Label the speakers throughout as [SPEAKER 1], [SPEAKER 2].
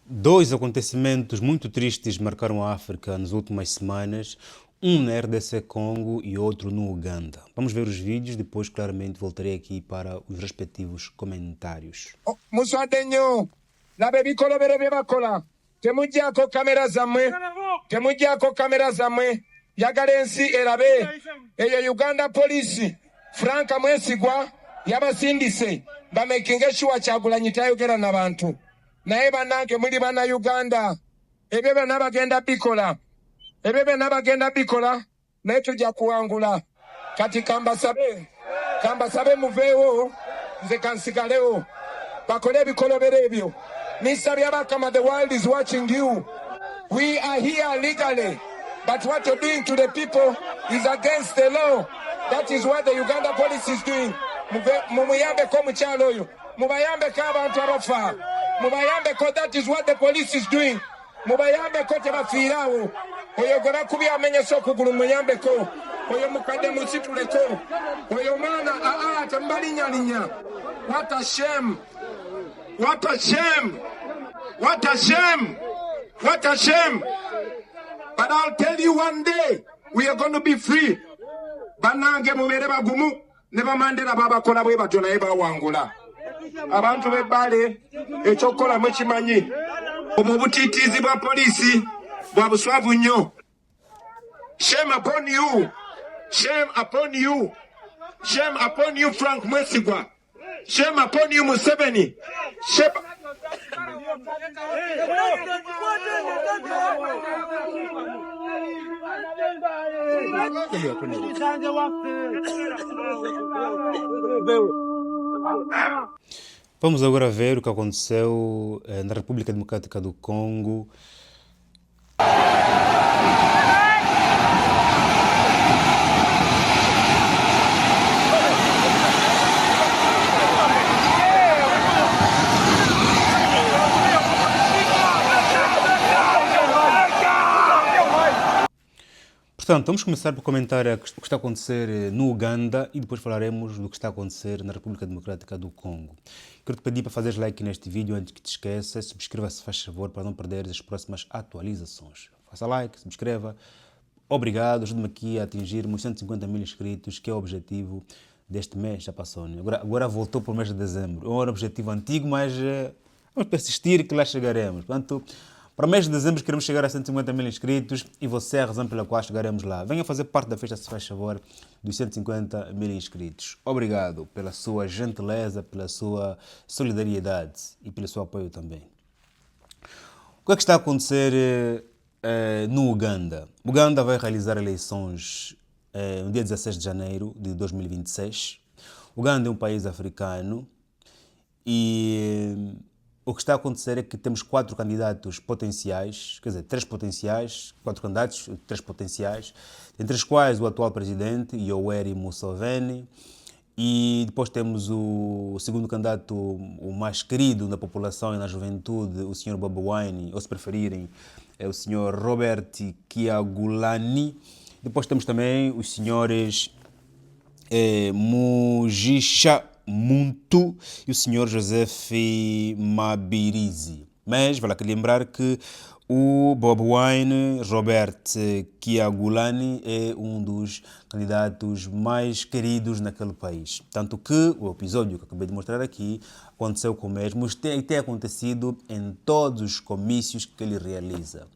[SPEAKER 1] Dois acontecimentos muito tristes marcaram a África nas últimas semanas, um na RDC Congo e outro no Uganda. Vamos ver os vídeos, depois claramente voltarei aqui para os respectivos comentários.
[SPEAKER 2] Muswadenyo laba ebikolobero bye bakola temuggyako kamera zammwe yagala ensi erabe eyo Uganda polisi Frank Mwesigwa yabasindise bamekinga sure Kyagulanyi tayogera n'abantu naye bannange muli bana Uganda ebyo byonna bagenda bikola naye tujja kuwangula kati kambasabe muveewo nze kansigalewo bakole ebikolobero ebyo nisabye abakama. The world is watching you. We are here legally, but what you're doing to the people is against the law. That is what the Uganda police is doing. Mumuyambeko mukyalo oyo, mubayambeko abantu abafa, mubayambeko. That is what the police is doing. Mubayambeko tebafiirawo. Oyo gwe bakubye amenyeso okugulu muyambeko. Oyo mukadde musituleko. Oyo mwana temubalinyalinya. What a shame. What a shame! What a shame! What a shame! But I'll tell you one day, we are going to be free. Banange mubere bagumu, ne bamandera babakola bwe batyo naye bawangula. Abantu b'ebbale ekyokukola mukimanyi. Omubutiitiizi bwa polisi bwa buswavu nnyo. Shame upon you! Shame upon you! Shame upon you, Frank Mwesigwa! Shame upon you, Museveni. Shame.
[SPEAKER 1] Vamos agora ver o que aconteceu na República Democrática do Congo. Portanto, vamos começar por comentar o que está a acontecer no Uganda e depois falaremos do que está a acontecer na República Democrática do Congo. Quero te pedir para fazeres like neste vídeo antes que te esqueças, subscreva-se, faz favor, para não perderes as próximas atualizações. Faça like, subscreva. Obrigado, ajude-me aqui a atingirmos 150 mil inscritos, que é o objetivo deste mês, já passou, né? Agora voltou para o mês de dezembro. É um objetivo antigo, mas vamos persistir que lá chegaremos. Portanto, para o mês de dezembro queremos chegar a 150 mil inscritos e você é a razão pela qual chegaremos lá. Venha fazer parte da festa, se faz favor, dos 150 mil inscritos. Obrigado pela sua gentileza, pela sua solidariedade e pelo seu apoio também. O que é que está a acontecer no Uganda? O Uganda vai realizar eleições no dia 16 de janeiro de 2026. O Uganda é um país africano e o que está a acontecer é que temos 4 candidatos potenciais, quer dizer, 3 potenciais, 4 candidatos, 3 potenciais, entre os quais o atual presidente, Yoweri Museveni, e depois temos o segundo candidato, o mais querido na população e na juventude, o Sr. Bobi Wine, ou se preferirem, é o Sr. Robert Kyagulanyi. Depois temos também os senhores Mugisha Muntu e o Sr. Joseph Mabirizi. Mas vale aqui lembrar que o Bobi Wine, Robert Kyagulanyi, é um dos candidatos mais queridos naquele país. Tanto que o episódio que acabei de mostrar aqui aconteceu com o mesmo e tem acontecido em todos os comícios que ele realiza.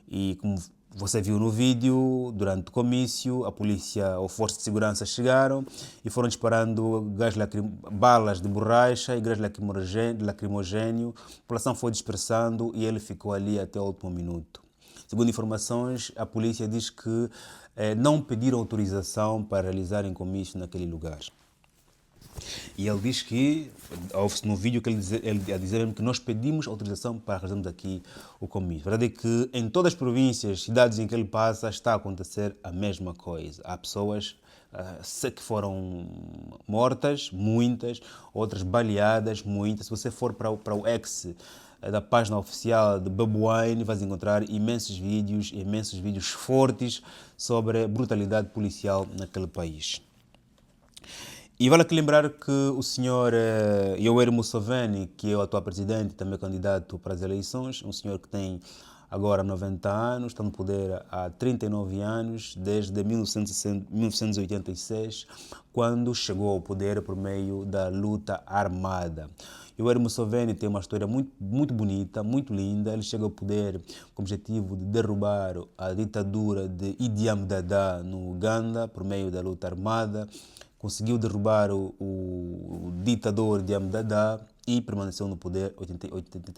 [SPEAKER 1] E como você viu no vídeo, durante o comício, a polícia ou forças de segurança chegaram e foram disparando balas de borracha e gás lacrimogêneo. A população foi dispersando e ele ficou ali até o último minuto. Segundo informações, a polícia diz que não pediram autorização para realizarem comício naquele lugar. E ele diz que, ouve-se no vídeo que ele a dizer que nós pedimos autorização para realizarmos aqui o comício. A verdade é que em todas as províncias, cidades em que ele passa, está a acontecer a mesma coisa. Há pessoas que foram mortas, muitas, outras baleadas, muitas. Se você for para o X da página oficial de Bobi Wine, vais encontrar imensos vídeos fortes sobre a brutalidade policial naquele país. E vale aqui lembrar que o senhor Yoweri Museveni, que é o atual presidente e também candidato para as eleições, um senhor que tem agora 90 anos, está no poder há 39 anos, desde 1986, quando chegou ao poder por meio da luta armada. Yoweri Museveni tem uma história muito bonita, muito linda. Ele chega ao poder com o objetivo de derrubar a ditadura de Idi Amin Dada no Uganda por meio da luta armada. Conseguiu derrubar o ditador de Amin Dada e permaneceu no poder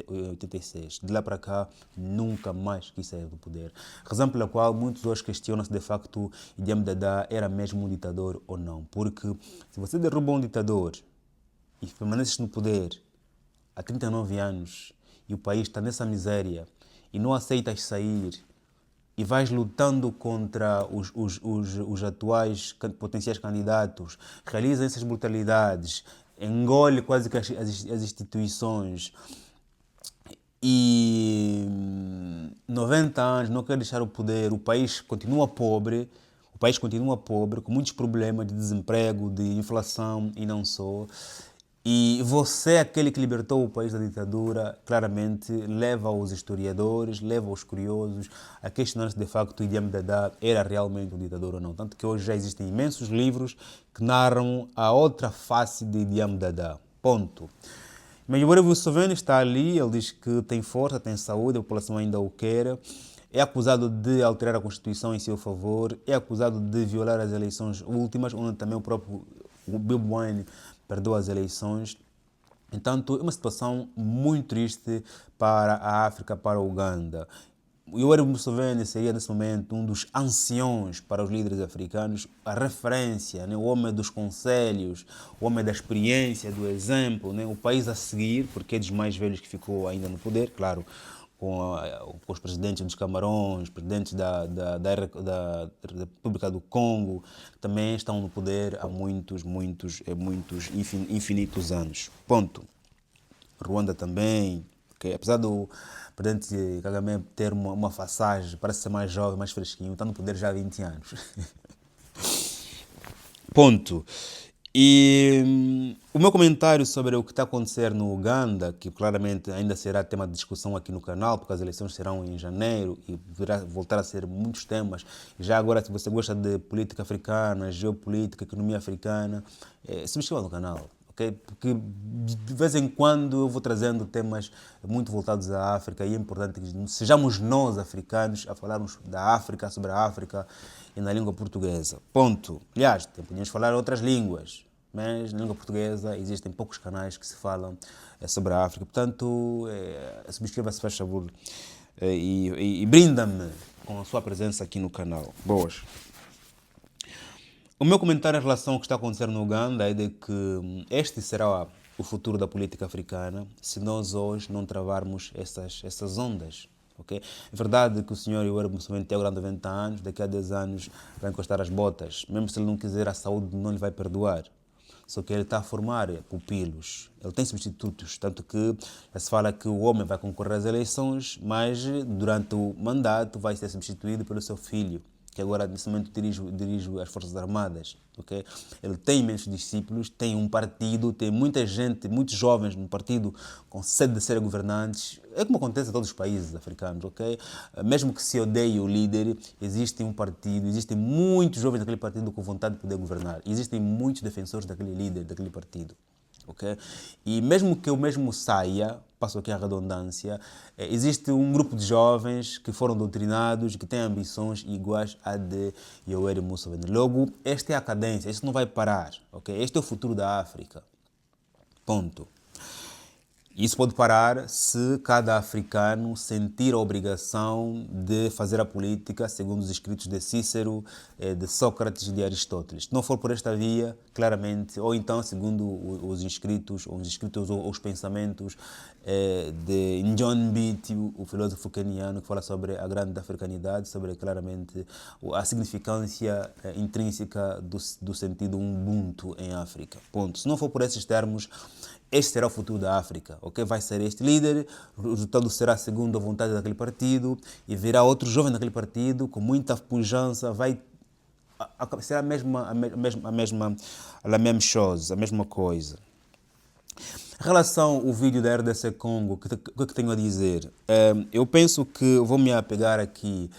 [SPEAKER 1] em 86. De lá para cá, nunca mais quis sair do poder. Razão pela qual muitos hoje questionam se de facto Idi Amin Dada era mesmo um ditador ou não. Porque se você derruba um ditador e permaneces no poder há 39 anos e o país está nessa miséria e não aceitas sair e vais lutando contra os atuais potenciais candidatos, realiza essas brutalidades, engole quase que as instituições e 90 anos não quer deixar o poder, o país continua pobre, com muitos problemas de desemprego, de inflação e não só. E você, aquele que libertou o país da ditadura, claramente leva os historiadores, leva os curiosos a questionar se de facto Idi Amin Dada era realmente um ditador ou não. Tanto que hoje já existem imensos livros que narram a outra face de Idi Amin Dada. Ponto. Mas Yoweri Museveni está ali, ele diz que tem força, tem saúde, a população ainda o quer. É acusado de alterar a Constituição em seu favor, é acusado de violar as eleições últimas, onde também o próprio Bobi Wine perdeu as eleições. Então, é uma situação muito triste para a África, para a Uganda. O Yoweri Museveni seria, nesse momento, um dos anciões para os líderes africanos, a referência, né? O homem dos conselhos, o homem da experiência, do exemplo, né? O país a seguir, porque é dos mais velhos que ficou ainda no poder, claro, com os presidentes dos Camarões, presidentes da República do Congo, que também estão no poder há infinitos anos. Ponto. Ruanda também, okay? Apesar do presidente Kagame ter uma façagem, parece ser mais jovem, mais fresquinho, está no poder já há 20 anos. Ponto. E o meu comentário sobre o que está a acontecer no Uganda, que claramente ainda será tema de discussão aqui no canal, porque as eleições serão em janeiro e virá voltar a ser muitos temas. Já agora, se você gosta de política africana, geopolítica, economia africana, se inscreva no canal. Okay? Porque de vez em quando eu vou trazendo temas muito voltados à África e é importante que sejamos nós, africanos, a falarmos da África, sobre a África e na língua portuguesa. Ponto. Aliás, podemos falar outras línguas, mas na língua portuguesa existem poucos canais que se falam sobre a África. Portanto, subscreva-se, faz favor, e brinda-me com a sua presença aqui no canal. Boas. O meu comentário em relação ao que está acontecendo no Uganda é de que este será o futuro da política africana se nós hoje não travarmos essas ondas. Okay? É verdade que o senhor Yoweri Museveni tem agora 90 anos, daqui a 10 anos vai encostar as botas. Mesmo se ele não quiser, a saúde não lhe vai perdoar. Só que ele está a formar pupilos, ele tem substitutos, tanto que já se fala que o homem vai concorrer às eleições, mas durante o mandato vai ser substituído pelo seu filho, que agora nesse momento dirige as Forças Armadas. Okay? Ele tem imensos discípulos, tem um partido, tem muita gente, muitos jovens no partido com sede de serem governantes. É como acontece em todos os países africanos. Okay? Mesmo que se odeie o líder, existe um partido, existem muitos jovens daquele partido com vontade de poder governar. Existem muitos defensores daquele líder, daquele partido. Okay? E mesmo que eu mesmo saia, passo aqui a redundância, existe um grupo de jovens que foram doutrinados, que têm ambições iguais à de Yoweri Museveni. Logo, esta é a cadência, isso não vai parar. Okay? Este é o futuro da África. Ponto. Isso pode parar se cada africano sentir a obrigação de fazer a política segundo os escritos de Cícero, de Sócrates e de Aristóteles. Se não for por esta via, claramente, ou então segundo os inscritos ou os pensamentos de John Mbiti, o filósofo queniano, que fala sobre a grande africanidade, sobre claramente a significância intrínseca do sentido Ubuntu em África. Ponto. Se não for por esses termos, este será o futuro da África, ok? Vai ser este líder, o resultado será segundo a vontade daquele partido e virá outro jovem daquele partido com muita pujança, vai será a mesma chose, a mesma coisa. Em relação ao vídeo da RDC Congo, o que tenho a dizer? Eu penso que vou me apegar aqui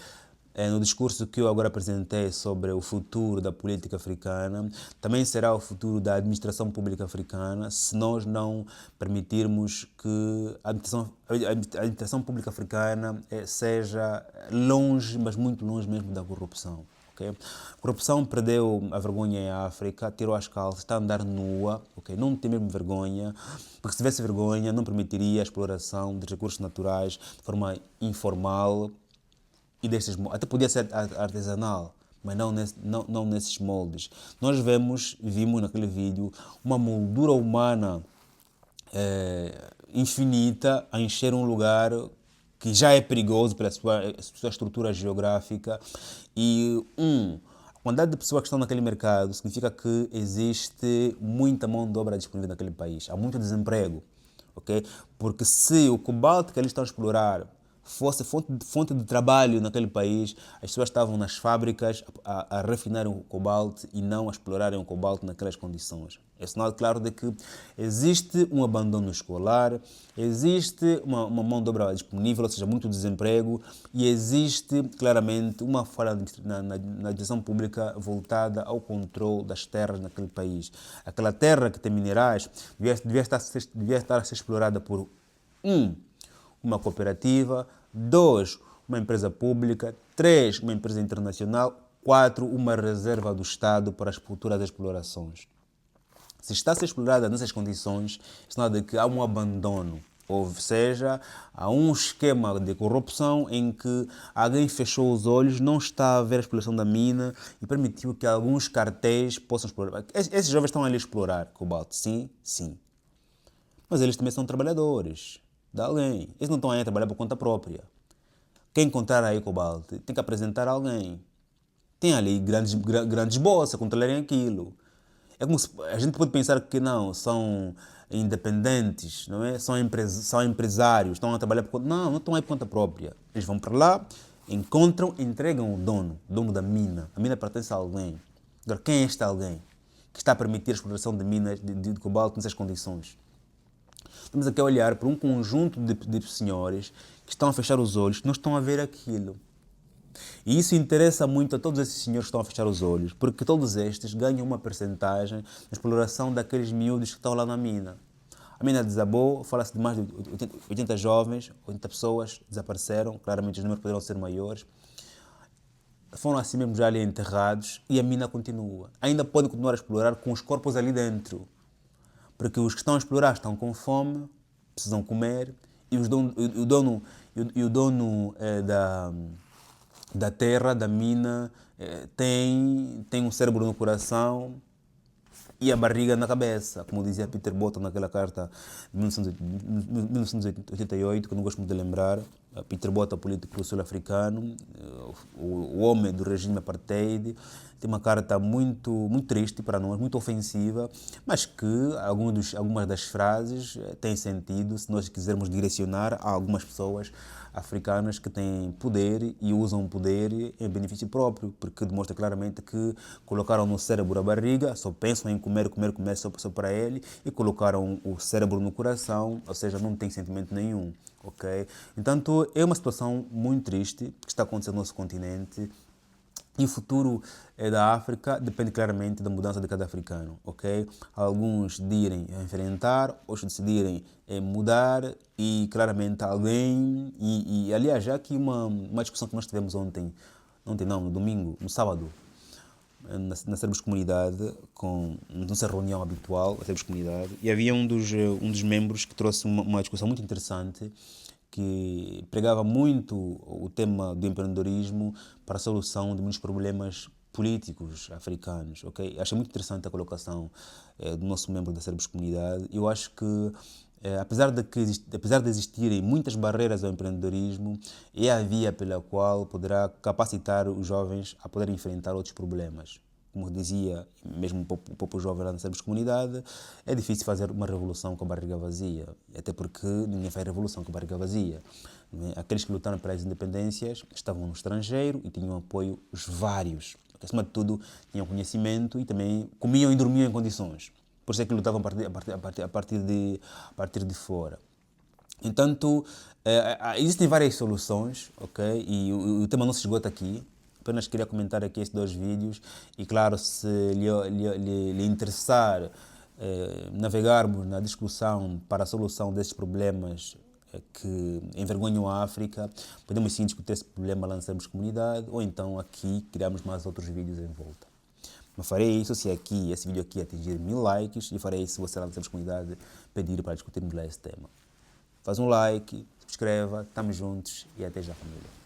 [SPEAKER 1] no discurso que eu agora apresentei sobre o futuro da política africana. Também será o futuro da administração pública africana, se nós não permitirmos que a administração pública africana seja longe, mas muito longe mesmo da corrupção. Okay? A corrupção perdeu a vergonha em África, tirou as calças, está a andar nua, okay? Não tem mesmo vergonha, porque se tivesse vergonha não permitiria a exploração de recursos naturais de forma informal e até podia ser artesanal, mas não nesses moldes. Nós vimos naquele vídeo uma moldura humana infinita a encher um lugar que já é perigoso pela sua estrutura geográfica e a quantidade de pessoas que estão naquele mercado significa que existe muita mão de obra disponível naquele país, há muito desemprego, ok? Porque se o cobalto que eles estão a explorar fosse fonte de trabalho naquele país, as pessoas estavam nas fábricas a refinar o cobalto e não a explorarem o cobalto naquelas condições. É sinal claro de que existe um abandono escolar, existe uma mão de obra disponível, ou seja, muito desemprego, e existe claramente uma falha na administração pública voltada ao controle das terras naquele país. Aquela terra que tem minerais devia estar a ser explorada por uma cooperativa, 2, uma empresa pública, 3, uma empresa internacional, 4, uma reserva do Estado para as futuras explorações. Se está a ser explorada nessas condições, é sinal de que há um abandono, ou seja, há um esquema de corrupção em que alguém fechou os olhos, não está a ver a exploração da mina e permitiu que alguns cartéis possam explorar. Esses jovens estão ali a explorar cobalto, sim, sim. Mas eles também são trabalhadores de alguém. Eles não estão aí a trabalhar por conta própria. Quem encontrar aí cobalto tem que apresentar alguém. Tem ali grandes bolsas a controlarem aquilo. É como se, a gente pode pensar que não, são independentes, não é? São empresários, estão a trabalhar por conta... Não estão aí por conta própria. Eles vão para lá, encontram, entregam o dono da mina. A mina pertence a alguém. Agora, quem é este alguém que está a permitir a exploração de minas de cobalto nessas condições? Estamos aqui a olhar para um conjunto de senhores que estão a fechar os olhos, que não estão a ver aquilo. E isso interessa muito a todos esses senhores que estão a fechar os olhos, porque todos estes ganham uma percentagem na exploração daqueles miúdos que estão lá na mina. A mina desabou, fala-se de mais de 80 jovens, 80 pessoas desapareceram, claramente os números poderão ser maiores. Foram assim mesmo já ali enterrados e a mina continua. Ainda podem continuar a explorar com os corpos ali dentro. Porque os que estão a explorar estão com fome, precisam comer, e o dono da terra, da mina, tem um cérebro no coração e a barriga na cabeça, como dizia Peter Botta naquela carta de 1988, que eu não gosto muito de lembrar. Peter Botta, político sul-africano, o homem do regime apartheid, tem uma carta muito triste para nós, muito ofensiva, mas que algumas das frases têm sentido se nós quisermos direcionar a algumas pessoas africanas que têm poder e usam o poder em benefício próprio, porque demonstra claramente que colocaram no cérebro a barriga, só pensam em comer só para ele, e colocaram o cérebro no coração, ou seja, não tem sentimento nenhum. Okay? Portanto, é uma situação muito triste que está acontecendo no nosso continente. E o futuro da África depende claramente da mudança de cada africano, ok? Alguns decidirem enfrentar, outros decidirem mudar e claramente alguém... aliás, já aqui uma discussão que nós tivemos no domingo, no sábado, na Cerebros Comunidade, na nossa reunião habitual, a Cerebros Comunidade, e havia um dos membros que trouxe uma discussão muito interessante, que pregava muito o tema do empreendedorismo para a solução de muitos problemas políticos africanos. Okay? Achei muito interessante a colocação do nosso membro da Cerebros Comunidade. Eu acho que, apesar de existirem muitas barreiras ao empreendedorismo, é a via pela qual poderá capacitar os jovens a poderem enfrentar outros problemas. Como dizia mesmo o próprio jovem lá na Cerebros Comunidade, é difícil fazer uma revolução com a barriga vazia, até porque ninguém faz revolução com a barriga vazia. Aqueles que lutaram pelas independências estavam no estrangeiro e tinham apoio vários. que acima de tudo tinham conhecimento e também comiam e dormiam em condições. Por isso é que lutavam a partir de fora. Entanto, existem várias soluções, ok? E o tema não se esgota aqui. Apenas queria comentar aqui estes 2 vídeos e, claro, se lhe interessar navegarmos na discussão para a solução desses problemas que envergonham a África, podemos sim discutir esse problema lá na Sermos Comunidade ou então aqui criamos mais outros vídeos em volta. Mas farei isso se esse vídeo aqui atingir 1000 likes e farei isso se você lá na Sermos Comunidade pedir para discutirmos lá esse tema. Faz um like, subscreva, estamos juntos e até já, família.